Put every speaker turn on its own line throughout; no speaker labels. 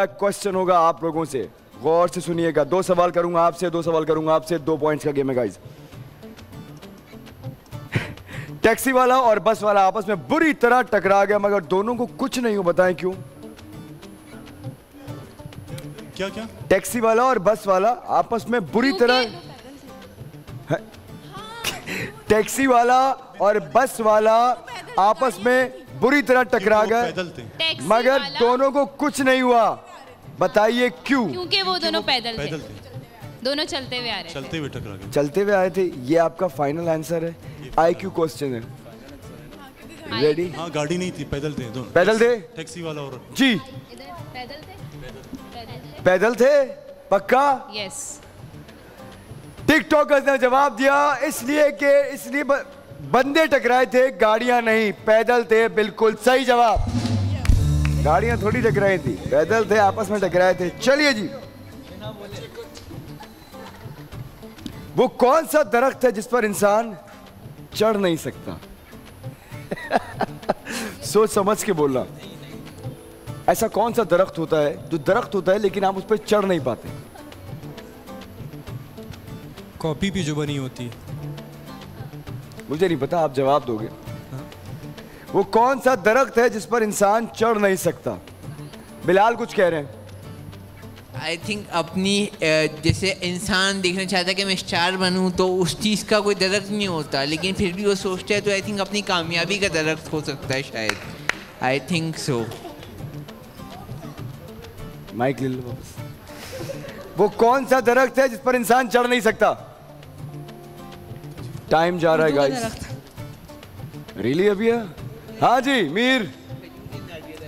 Question होगा आप लोगों से, गौर से सुनिएगा। 2 सवाल करूंगा आपसे, 2 सवाल करूंगा आपसे, 2 पॉइंट्स का गेम है गाइस। टैक्सी वाला और बस वाला आपस में बुरी तरह टकरा गया, मगर दोनों को कुछ नहीं हो। बताएं क्यों?
क्या क्या?
टैक्सी वाला और बस वाला आपस में बुरी तरह, टैक्सी वाला और बस वाला आपस में बुरी तरह टकरा गए, मगर दोनों को कुछ नहीं हुआ। बताइए क्यों?
क्योंकि वो दोनों पैदल थे। दोनों चलते हुए आ रहे थे।
चलते हुए टकरा गए।
चलते हुए आए थे। ये आपका फाइनल आंसर है? आईक्यू क्वेश्चन है। रेडी?
हाँ, गाड़ी नहीं थी, पैदल थे दोनों।
पैदल थे?
टैक्सी वाला और
जी
पैदल थे।
पैदल थे। पक्का?
यस।
टिकटॉकर्स ने जवाब दिया इसलिए बंदे टकराए थे, गाड़ियां नहीं। पैदल थे। बिल्कुल सही जवाब। गाड़ियां थोड़ी टकराई थी, पैदल थे, आपस में टकराए थे। चलिए जी, वो कौन सा दरख्त है जिस पर इंसान चढ़ नहीं सकता? सोच समझ के बोलना। ऐसा कौन सा दरख्त होता है जो दरख्त होता है लेकिन आप उस पर चढ़ नहीं पाते?
कॉपी भी जो बनी होती है।
मुझे नहीं पता, आप जवाब दोगे। वो कौन सा दरख्त है जिस पर इंसान चढ़ नहीं सकता? बिलाल कुछ कह रहे हैं।
आई थिंक अपनी जैसे इंसान देखना चाहता है कि मैं स्टार बनूं, तो उस चीज़ का कोई दरख्त नहीं होता, लेकिन फिर भी वो सोचता है, तो आई थिंक अपनी कामयाबी का दरख्त हो सकता है शायद। I think so.
माइक ले लो वापस। वो कौन सा दरख्त है जिस पर इंसान चढ़ नहीं सकता? टाइम जा रहा है गाइस। रियली अभी है? हाँ जी मीर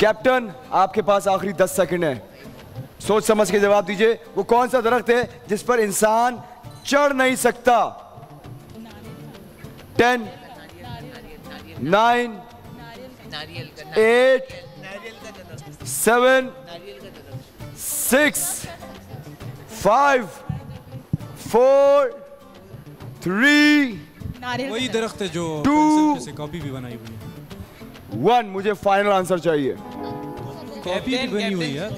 कैप्टन, आपके पास आखिरी 10 सेकंड है, सोच समझ के जवाब दीजिए। वो कौन सा दरख्त है जिस पर इंसान चढ़ नहीं सकता? 10 9 8 7 6 5 4 3
वही दरख्त है जो
2
से कॉपी भी बनाई हुई है।
1। मुझे फाइनल आंसर चाहिए।
कॉपी भी बनी हुई है।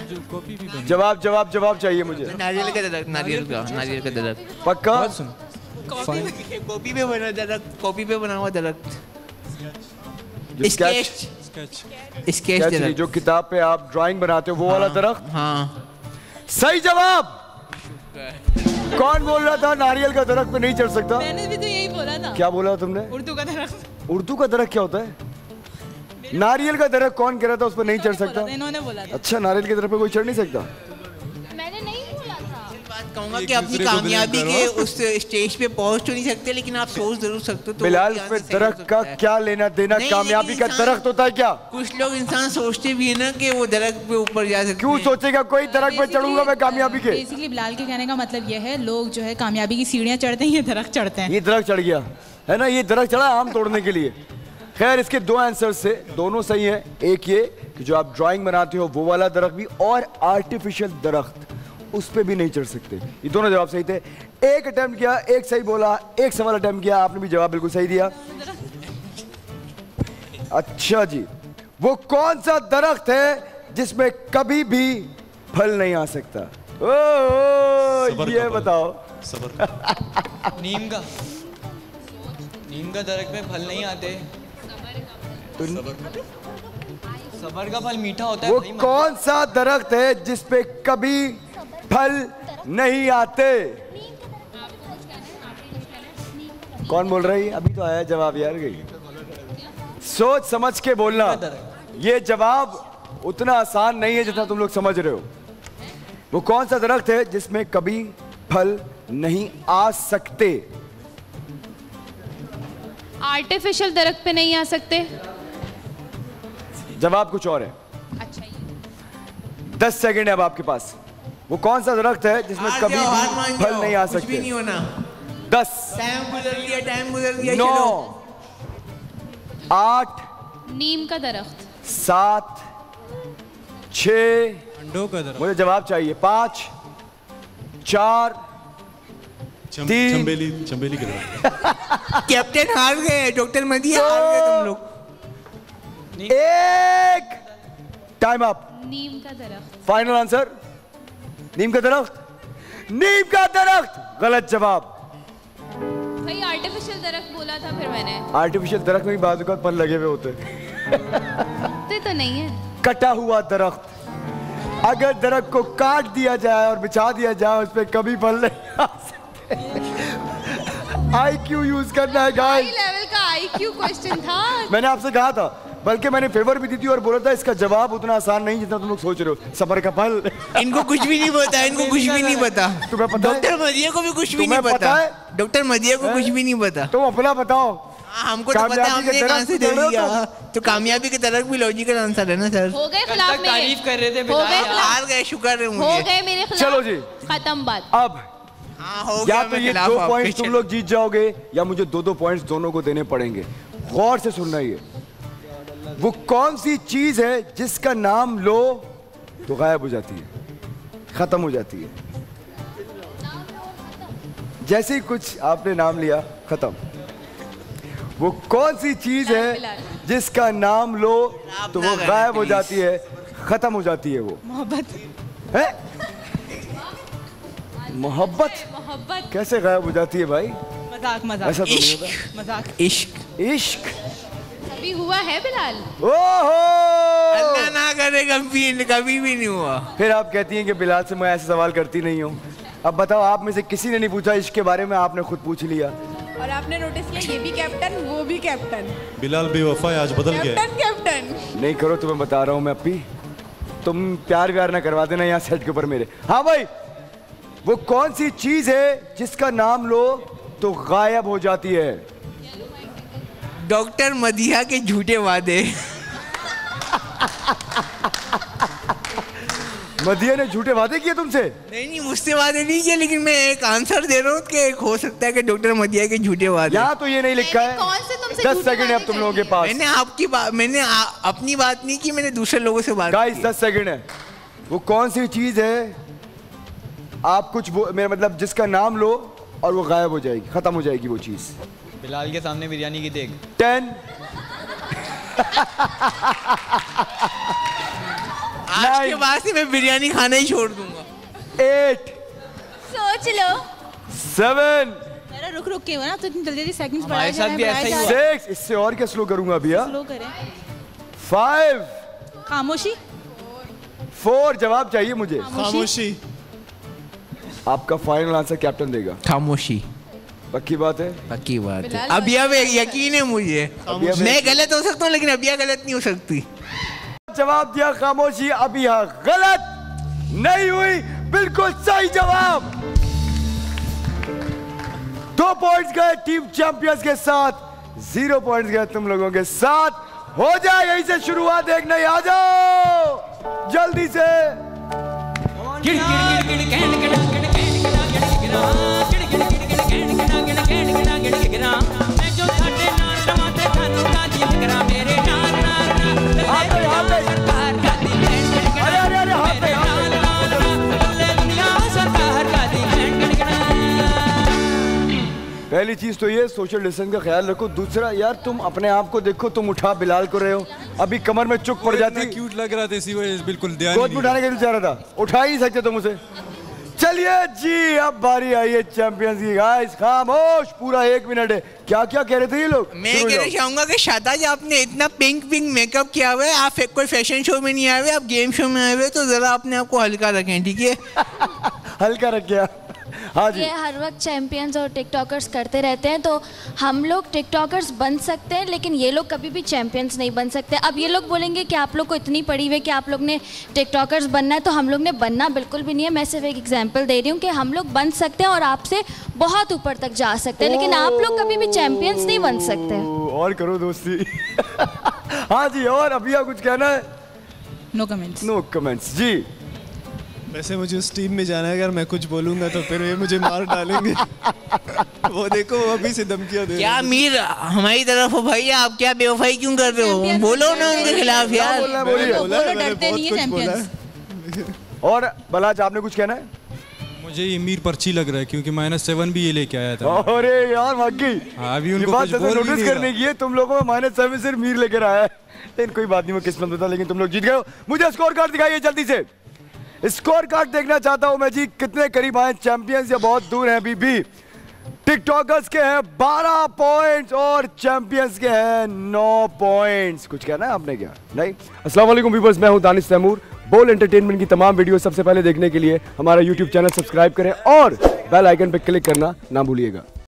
जो कॉपी भी बनी।
जवाब चाहिए मुझे।
नारियल का दरख्त।
पक्का?
कॉपी पे बना दरख्त, कॉपी पे बना हुआ दरख्त। स्केच
जो किताब पे आप ड्राइंग बनाते हो, वो वाला दरख्त?
हाँ।
सही जवाब। कौन बोल रहा था नारियल का दरख्त पे नहीं चढ़ सकता?
मैंने भी तो यही बोला था।
क्या बोला तुमने?
उर्दू का दरख्त।
उर्दू का दरख्त क्या होता है? नारियल का दरख्त कौन कह रहा था उस पर नहीं चढ़ सकता?
इन्होंने बोला था।
अच्छा, नारियल के दरख्त पे कोई चढ़ नहीं सकता?
मैंने नहीं बोला था।
बात कहूँगा कि अपनी कामयाबी के उस स्टेज पे पहुंच तो नहीं सकते, लेकिन आप सोच जरूर सकते हो। तो
बिलाल, पे दरख्त का क्या लेना देना? कामयाबी का दरख्त होता है क्या?
कुछ लोग इंसान सोचते भी है ना कि वो दरख्त पे ऊपर जा सकते।
क्यों सोचेगा कोई दरख्त पे चढ़ूंगा मैं कामयाबी के?
बेसिकली बिलाल के कहने का मतलब ये है, लोग जो है कामयाबी की सीढ़ियां चढ़ते हैं, ये दरख्त चढ़ते हैं।
ये दरख्त चढ़ गया है ना, ये दरख्त चढ़ा आम तोड़ने के लिए। खैर, इसके 2 आंसर से दोनों सही है। एक ये कि जो आप ड्राइंग बनाते हो वो वाला दरख्त भी, और आर्टिफिशियल दरख्त उस पे भी नहीं चढ़ सकते। ये दोनों जवाब सही थे। एक अटेम्प्ट किया, एक सही बोला, एक सवाल अटेम्प्ट किया, आपने भी जवाब बिल्कुल सही दिया। अच्छा जी, वो कौन सा दरख्त है जिसमें कभी भी फल नहीं आ सकता? ये बताओ।
नीम का दरख्त में फल नहीं आते। सबर का फल मीठा होता है।
वो कौन सा दरख्त है जिसपे कभी फल नहीं आते? कौन बोल रही है? अभी तो आया जवाब यार। गई सोच समझ के बोलना। ये जवाब उतना आसान नहीं है जितना तुम लोग समझ रहे हो। वो कौन सा दरख्त है जिसमें कभी फल नहीं आ सकते?
आर्टिफिशियल दरख्त पे नहीं आ सकते।
जवाब कुछ और है।
अच्छा,
10 सेकंड है अब आपके पास। वो कौन सा दरख्त है जिसमें कभी भी फल नहीं आ सकते?
कुछ भी नहीं होना।
10
टाइम गुजर लिया
9 8
नीम का दरख्त।
7 6
अंडों का दरख्त।
मुझे जवाब चाहिए। 5 4
चंबेली चंबेली के तरफ।
कैप्टन हार गए, डॉक्टर मदिया हार गए तुम लोग।
एक टाइम अप।
नीम का दरख्त।
फाइनल आंसर नीम का दरख्त। नीम का दरख्त गलत जवाब।
भाई आर्टिफिशियल दरख्त बोला था फिर मैंने।
आर्टिफिशियल दरख्त में भी बाजू का पल लगे हुए होते
तो नहीं है।
कटा हुआ दरख्त। अगर दरख्त को काट दिया जाए और बिछा दिया जाए उस पर कभी फल नहीं आ सकते। IQ यूज करना है
हाई
गाइस।
लेवल का IQ क्वेश्चन था।
मैंने आपसे कहा था, बल्कि मैंने फेवर भी दी थी और बोला था इसका जवाब उतना आसान नहीं जितना तुम लोग सोच रहे हो। सबर का फल।
इनको कुछ भी नहीं पता, इनको कुछ भी नहीं पता।
तुम्हें पता है?
डॉक्टर मदिया को भी कुछ भी नहीं
तुम्हें
पता।
है?
डॉक्टर मदिया को कुछ भी नहीं पता।
तुम अपना बताओ।
हमको तो पता है, हमने कहां से दे दिया। तो कामयाबी की तरफ भी लॉजिकल आंसर है ना सर।
हो गए खिलाफ मेरे।
तारीफ कर रहे थे
हो गए
हार गए, शुक्र है
हो
मुझे।
गए मेरे खिलाफ।
चलो जी।
खत्म बात।
अब
हाँ हो गया।
या तो
मैं
ये
खिलाफ
2
आपके,
पॉइंट्स तुम
चलो।
लोग जीत जाओगे या मुझे 2-2 पॉइंट्स दोनों को देने पड़ेंगे। गौर से सुनना। ये वो कौन सी चीज है जिसका नाम लो तो गायब हो जाती है, खत्म हो जाती है। जैसे ही कुछ आपने नाम लिया खत्म। वो कौन सी चीज है जिसका नाम लो तो वो गायब हो जाती है, खत्म हो जाती है। वो
मोहब्बत।
है मोहब्बत।
मोहब्बत।
कैसे गायब हो जाती है भाई?
मजाक मजाक
ऐसा तो नहीं होता।
मजाक।
इश्क।
इश्क।
अभी हुआ है बिलाल।
ओहो
अल्लाह ना करे कभी भी नहीं हुआ।
फिर आप कहती हैं कि बिलाल से मैं ऐसे सवाल करती नहीं हूँ। अब बताओ, आप में से किसी ने नहीं पूछा इश्क के बारे में, आपने खुद पूछ लिया।
और आपने नोटिस किया ये भी कैप्टन वो भी कैप्टन।
बिलाल बेवफा है, आज बदल गया है।
Captain captain.
नहीं करो, तुम्हें बता रहा हूँ मैं अप्पी, तुम प्यार व्यार ना करवा देना यहाँ सेट के ऊपर मेरे। हाँ भाई, वो कौन सी चीज है जिसका नाम लो तो गायब हो जाती है?
डॉक्टर मदिया के झूठे वादे।
मदिया ने झूठे वादे किए तुमसे?
नहीं मुझसे वादे नहीं किए, लेकिन मैं एक आंसर दे रहा हूँ कि एक हो सकता है कि डॉक्टर मदिया के झूठे वादे।
यहाँ तो ये नहीं लिखा है।
कौन से तुमसे
10
झूठे
सेकंड है अब तुम लोगों के पास।
मैंने आपकी बात, अपनी बात नहीं की, मैंने दूसरे लोगों से बात
गाइस
की।
10 सेकंड है। वो कौन सी चीज है, आप कुछ मेरा मतलब जिसका नाम लो और वो गायब हो जाएगी, खत्म हो जाएगी वो चीज।
बिलाल के सामने बिरयानी की देग।
10
आज के बाद से मैं बिरयानी खाना ही छोड़ दूंगा।
8
सोच लो।
7
जरा रुक रुक के हो ना, तो इतनी जल्दी सेकंड्स
हमारे साथ भी ऐसा ही हुआ।
6 इससे और क्या स्लो करूंगा अभी?
स्लो करें।
5
खामोशी।
4 जवाब चाहिए मुझे।
खामोशी।
आपका फाइनल आंसर कैप्टन देगा।
खामोशी।
पक्की बात है?
पक्की बात है। अभी अब यकीन है मुझे। मैं गलत हो सकता हूँ लेकिन अभी गलत नहीं हो सकती।
जवाब दिया खामोशी। अभी यहाँ गलत नहीं हुई, बिल्कुल सही जवाब। 2 पॉइंट्स गए टीम चैंपियंस के साथ, 0 पॉइंट्स गए तुम लोगों के साथ। हो जाए यहीं से शुरुआत, देखना ही आ जाओ जल्दी से। पहली चीज तो ये सोशल डिस्टेंस का ख्याल रखो। दूसरा यार, तुम अपने आप को देखो, तुम उठा बिलाल को रहे हो, अभी कमर में चुक पड़ जाती।
क्यूट लग रहा था इसी वजह से बिल्कुल ध्यान
गोद में उठाने के लिए चाह रहा था, उठा ही नहीं सकते तुम उसे। चलिए जी, अब बारी आई है चैंपियंस की। गाइस खामोश, पूरा 1 मिनट है। क्या क्या कह रहे थे ये लोग?
मैं कहना चाहूंगा कि शादाब, आपने इतना पिंक मेकअप किया हुआ है, आप कोई फैशन शो में नहीं आए हुए, आप गेम शो में आए हुए, तो जरा अपने आप को हल्का रखें, ठीक है?
हल्का रख गया। हाँ जी।
ये हर वक्त चैंपियंस और टिकटॉकर्स करते रहते हैं, तो हम लोग टिकटॉकर्स बन सकते हैं लेकिन ये लोग कभी भी चैंपियंस नहीं बन सकते। अब ये लोग बोलेंगे कि आप लोग को इतनी पड़ी हुई है कि आप लोग ने टिकटॉकर्स बनना है, तो हम लोग ने बनना बिल्कुल भी नहीं है। मैं सिर्फ एक एग्जांपल दे रही हूँ कि हम लोग बन सकते हैं और आपसे बहुत ऊपर तक जा सकते हैं, लेकिन आप लोग कभी भी चैंपियंस नहीं बन सकते।
और करो दोस्ती। हाँ जी, और अभी आप कुछ कहना है?
No comments.
नो कमेंट्स जी।
वैसे मुझे उस टीम में जाना है, अगर मैं कुछ बोलूंगा तो फिर ये मुझे मार डालेंगे। वो देखो, वो अभी से धमकियां दे रहे
क्या मीर हमारी तरफ हो भाई, आप क्या बेवफाई क्यों कर रहे हो? बोलो ना उनके खिलाफ यार।
बोलिए।
बोलो, डरते नहीं है चैंपियंस।
और बलाज, आपने कुछ कहना है?
मुझे ये मीर पर्ची लग रहा है क्योंकि -7 भी ये लेके आया था।
अरे यार मक्की,
हाँ, अभी
ये
उनको
बात
कुछ
जैसे
बोल भी
नोटिस
नहीं
करने
रहा।
की है, तुम लोगों में -7 से मीर लेकर आया है। लेकिन कोई बात नहीं, वो किस्मत में था, लेकिन तुम लोग जीत गए हो। मुझे स्कोर कार्ड दिखाइए जल्दी से। स्कोर कार्ड देखना चाहता हूं मैं जी, कितने करीब आए चैंपियंस या बहुत दूर हैं अभी भी। टिकटॉकर्स के हैं 12 पॉइंट्स और चैंपियंस के हैं 9 पॉइंट्स। कुछ कहना है आपने क्या? नहीं। अस्सलाम वालेकुम व्यूअर्स, मैं हूं दानिश तैमूर। बोल एंटरटेनमेंट की तमाम वीडियो सबसे पहले देखने के लिए हमारा यूट्यूब चैनल सब्सक्राइब करें और बेल आइकन पर क्लिक करना ना भूलिएगा।